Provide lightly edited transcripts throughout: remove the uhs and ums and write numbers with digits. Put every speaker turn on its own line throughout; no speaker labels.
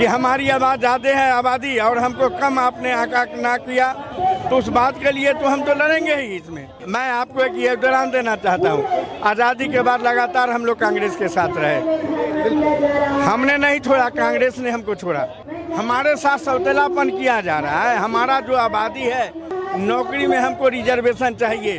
कि हमारी आबाद ज़्यादा है आबादी और हमको कम आपने आका ना किया, तो उस बात के लिए तो हम तो लड़ेंगे ही इसमें। मैं आपको एक योगदान देना चाहता हूँ, आज़ादी के बाद लगातार हम लोग कांग्रेस के साथ रहे, हमने नहीं छोड़ा, कांग्रेस ने हमको छोड़ा। हमारे साथ सौतेलापन किया जा रहा है। हमारा जो आबादी है, नौकरी में हमको रिजर्वेशन चाहिए।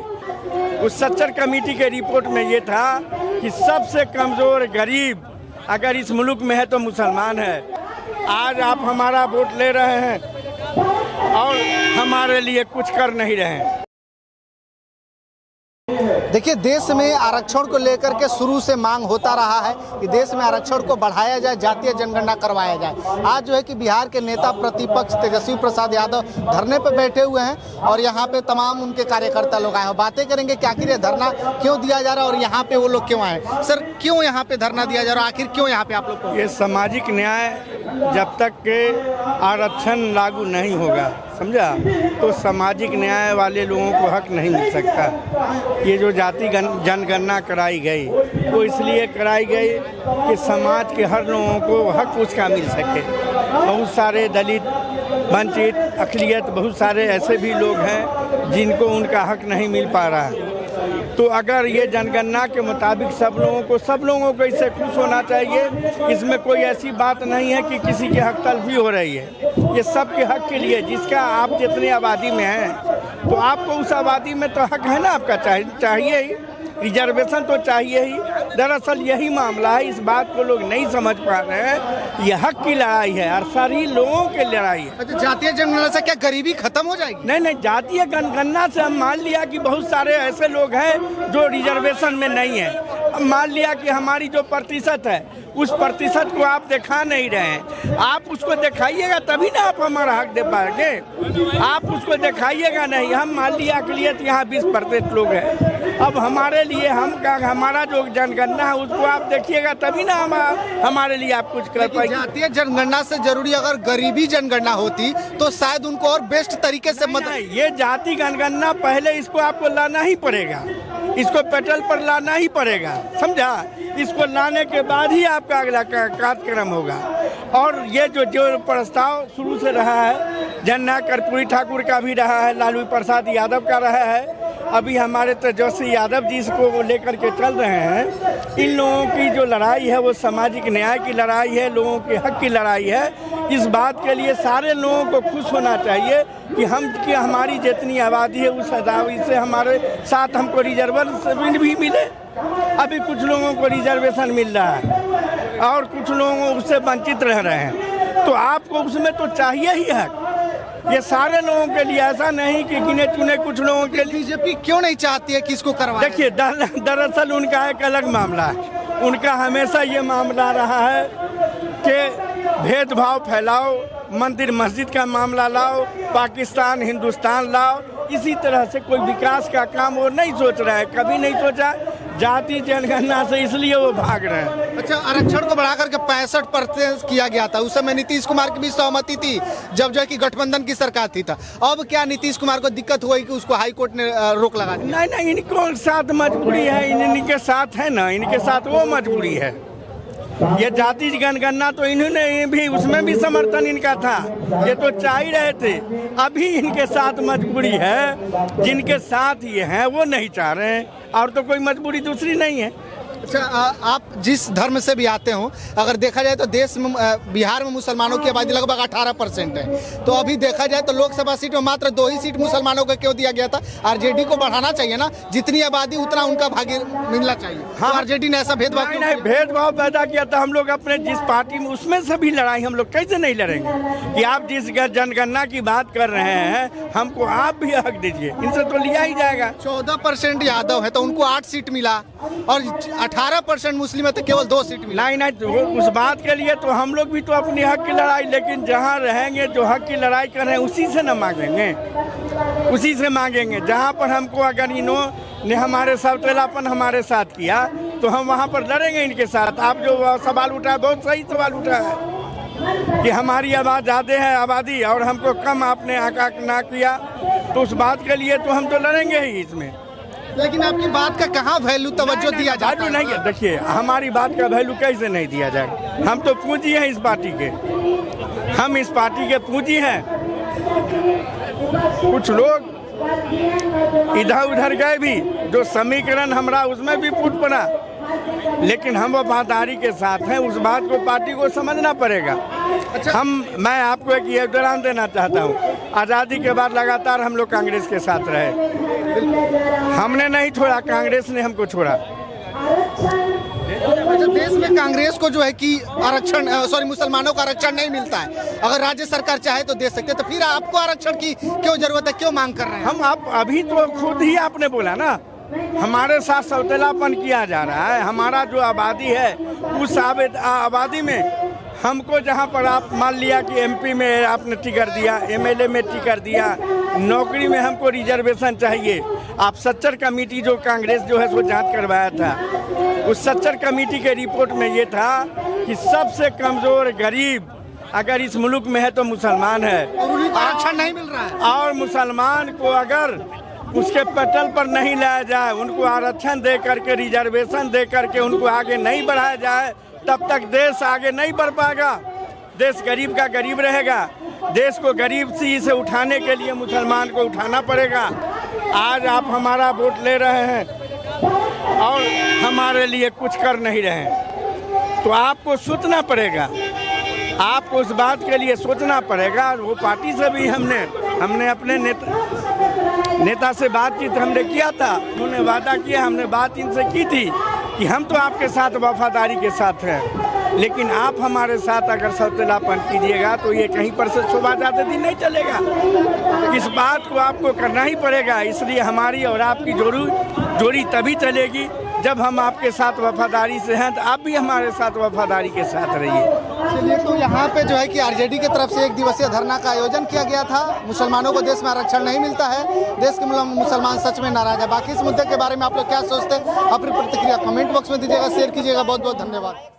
उस सच्चर कमेटी के रिपोर्ट में ये था कि सबसे कमज़ोर गरीब अगर इस मुल्क में है तो मुसलमान है। आज आप हमारा वोट ले रहे हैं और हमारे लिए कुछ कर नहीं रहे हैं।
देखिए, देश में आरक्षण को लेकर के शुरू से मांग होता रहा है कि देश में आरक्षण को बढ़ाया जाए, जातीय जनगणना करवाया जाए। आज जो है कि बिहार के नेता प्रतिपक्ष तेजस्वी प्रसाद यादव धरने पर बैठे हुए हैं और यहाँ पे तमाम उनके कार्यकर्ता लोग आए हैं। बातें करेंगे कि आखिर ये धरना क्यों दिया जा रहा है और यहाँ पे वो लोग क्यों आए। सर, क्यों यहाँ पे धरना दिया जा रहा है, आखिर क्यों यहाँ पे आप लोग?
ये सामाजिक न्याय जब तक के आरक्षण लागू नहीं होगा, समझा, तो सामाजिक न्याय वाले लोगों को हक नहीं मिल सकता। ये जो जाति जनगणना कराई गई वो इसलिए कराई गई कि समाज के हर लोगों को हक उसका मिल सके। बहुत सारे दलित, वंचित, अक़लियत, बहुत सारे ऐसे भी लोग हैं जिनको उनका हक नहीं मिल पा रहा है। तो अगर ये जनगणना के मुताबिक सब लोगों को इससे खुश होना चाहिए। इसमें कोई ऐसी बात नहीं है कि किसी के हक तलफी हो रही है। ये सब के हक के लिए, जिसका आप जितनी आबादी में हैं तो आपको उस आबादी में तो हक है ना, आपका चाहिए ही, रिजर्वेशन तो चाहिए ही। दरअसल यही मामला है, इस बात को लोग नहीं समझ पा रहे हैं। ये हक की लड़ाई है और सारी लोगों की लड़ाई है।
अच्छा, जातीय जनगणना से क्या गरीबी खत्म हो जाएगी?
नहीं, जातीय जनगणना से हम मान लिया कि बहुत सारे ऐसे लोग हैं जो रिजर्वेशन में नहीं है। अब मान लिया कि हमारी जो प्रतिशत है उस प्रतिशत को आप दिखा नहीं रहे हैं। आप उसको दिखाइएगा तभी ना आप हमारा हक दे पाएंगे। आप उसको दिखाइएगा नहीं। हम मान लिया अक़लियत यहाँ 20% लोग हैं। अब हमारे लिए हमारा जो जनगणना है उसको आप देखिएगा तभी ना हमारे लिए आप कुछ कर पाएंगे।
जातीय जनगणना से जरूरी अगर गरीबी जनगणना होती तो शायद उनको और बेस्ट तरीके से मदद।
ये जाति जनगणना पहले इसको आपको लाना ही पड़ेगा, इसको पेटल पर लाना ही पड़ेगा, समझा। इसको लाने के बाद ही आपका अगला कार्यक्रम होगा। और ये जो प्रस्ताव शुरू से रहा है, जननायक कर्पूरी ठाकुर का भी रहा है, लालू प्रसाद यादव का रहा है, अभी हमारे तेजस्वी यादव जी इसको लेकर के चल रहे हैं। इन लोगों की जो लड़ाई है वो सामाजिक न्याय की लड़ाई है, लोगों के हक की लड़ाई है। इस बात के लिए सारे लोगों को खुश होना चाहिए कि हमारी जितनी आबादी है उस आबादी से हमारे साथ हमको रिजर्वेशन भी मिले। अभी कुछ लोगों को रिजर्वेशन मिल रहा है और कुछ लोगों उससे वंचित रह रहे हैं, तो आपको उसमें तो चाहिए ही हक। ये सारे लोगों के लिए, ऐसा नहीं कि गिने चुने कुछ लोगों के लिए।
बीजेपी क्यों नहीं चाहती है कि इसको करवाएं?
देखिए, दरअसल उनका एक अलग मामला है। उनका हमेशा ये मामला रहा है कि भेदभाव फैलाओ, मंदिर मस्जिद का मामला लाओ, पाकिस्तान हिंदुस्तान लाओ। इसी तरह से कोई विकास का काम वो नहीं सोच रहा है, कभी नहीं सोचा। जाति जनगणना से इसलिए वो भाग रहे हैं।
अच्छा, आरक्षण को बढ़ाकर के 65% किया गया था। उस समय नीतीश कुमार की भी सहमति थी जब जो है कि गठबंधन की सरकार थी। अब क्या नीतीश कुमार को दिक्कत हुई कि उसको हाई कोर्ट ने रोक लगा दी?
नहीं, इनको साथ मजबूरी है, इनके साथ है ना, इनके साथ वो मजबूरी है। ये जाति जनगणना तो इन्होंने भी, उसमें भी समर्थन इनका था, ये तो चाह ही रहे थे। अभी इनके साथ मजबूरी है, जिनके साथ ये हैं वो नहीं चाह रहे हैं, और तो कोई मजबूरी दूसरी नहीं है।
अच्छा, आप जिस धर्म से भी आते हो, अगर देखा जाए तो देश में बिहार में मुसलमानों की आबादी लगभग 18% है। तो अभी देखा जाए तो लोकसभा सीट में मात्र 2 ही सीट मुसलमानों को क्यों दिया गया था? आरजेडी को बढ़ाना चाहिए ना, जितनी आबादी उतना उनका भागी मिलना चाहिए। हाँ, आरजेडी ने ऐसा भेदभाव
नहीं भेदभाव पैदा किया था। हम लोग अपने जिस पार्टी में उसमें से भी लड़ाई हम लोग कैसे नहीं लड़ेंगे कि आप जिस जनगणना की बात कर रहे हैं हमको आप भी हक दीजिए, इनसे तो लिया ही जाएगा।
14% यादव है तो उनको 8 सीट मिला और 18% मुस्लिम है तो केवल 2 सीट मिला।
नहीं, तो उस बात के लिए तो हम लोग भी तो अपनी हक की लड़ाई, लेकिन जहाँ रहेंगे जो हक की लड़ाई कर रहे हैं उसी से न मांगेंगे, उसी से मांगेंगे। जहाँ पर हमको अगर इन्होंने हमारे सौतेलापन हमारे साथ किया तो हम वहाँ पर लड़ेंगे इनके साथ। आप जो सवाल उठाए बहुत सही सवाल उठाया है कि हमारी आबाद ज़्यादा है आबादी और हमको कम आपने आका ना किया, तो उस बात के लिए तो हम तो लड़ेंगे ही इसमें।
लेकिन आपकी बात का कहाँ वैल्यू तवज्जो दिया जाता है?
नहीं है। देखिए, हमारी बात का वैल्यू कैसे नहीं दिया जाए, हम तो पूंजी हैं इस पार्टी के। हम इस पार्टी के पूंजी हैं। कुछ लोग इधर उधर गए भी, जो समीकरण हमारा उसमें भी फूट पड़ा, लेकिन हम वफादारी के साथ हैं। उस बात को पार्टी को समझना पड़ेगा। मैं आपको एक योगदान देना चाहता हूँ। आज़ादी के बाद लगातार हम लोग कांग्रेस के साथ रहे, हमने नहीं छोड़ा, कांग्रेस ने हमको छोड़ा।
देश में कांग्रेस को जो है कि आरक्षण मुसलमानों को आरक्षण नहीं मिलता है, अगर राज्य सरकार चाहे तो दे सकते, तो फिर आपको आरक्षण की क्यों जरूरत है, क्यों मांग कर रहे हैं?
आप अभी तो खुद ही आपने बोला ना, हमारे साथ सौतेलापन किया जा रहा है। हमारा जो आबादी है उस आबादी में हमको जहां पर आप मान लिया कि एमपी में आपने टिकट दिया, एमएलए में टिकट दिया, नौकरी में हमको रिजर्वेशन चाहिए। आप सच्चर कमेटी जो कांग्रेस जो है सो जांच करवाया था, उस सच्चर कमेटी के रिपोर्ट में ये था कि सबसे कमजोर गरीब अगर इस मुल्क में है तो मुसलमान है।
आरक्षण नहीं मिल रहा है,
और मुसलमान को अगर उसके पटल पर नहीं लाया जाए, उनको आरक्षण दे करके, रिजर्वेशन दे करके उनको आगे नहीं बढ़ाया जाए, तब तक देश आगे नहीं बढ़ पाएगा। देश गरीब का गरीब रहेगा। देश को गरीब से उठाने के लिए मुसलमान को उठाना पड़ेगा। आज आप हमारा वोट ले रहे हैं और हमारे लिए कुछ कर नहीं रहे हैं, तो आपको सोचना पड़ेगा, आपको उस बात के लिए सोचना पड़ेगा। वो पार्टी से भी हमने अपने नेता से बातचीत हमने किया था, उन्होंने वादा किया, हमने बात इनसे की थी कि हम तो आपके साथ वफादारी के साथ हैं, लेकिन आप हमारे साथ अगर सौतेलापन कीजिएगा तो ये कहीं पर से शोभा जाते दिन नहीं चलेगा। इस बात को आपको करना ही पड़ेगा। इसलिए हमारी और आपकी जोड़ी तभी चलेगी जब हम आपके साथ वफादारी से हैं, तो आप भी हमारे साथ वफादारी के साथ रहिए।
चलिए, तो यहाँ पे जो है कि आरजेडी की तरफ से 1 दिवसीय धरना का आयोजन किया गया था। मुसलमानों को देश में आरक्षण नहीं मिलता है, देश के मुसलमान सच में नाराज है। बाकी इस मुद्दे के बारे में आप लोग क्या सोचते हैं, अपनी प्रतिक्रिया कमेंट बॉक्स में दीजिएगा, शेयर कीजिएगा। बहुत बहुत धन्यवाद।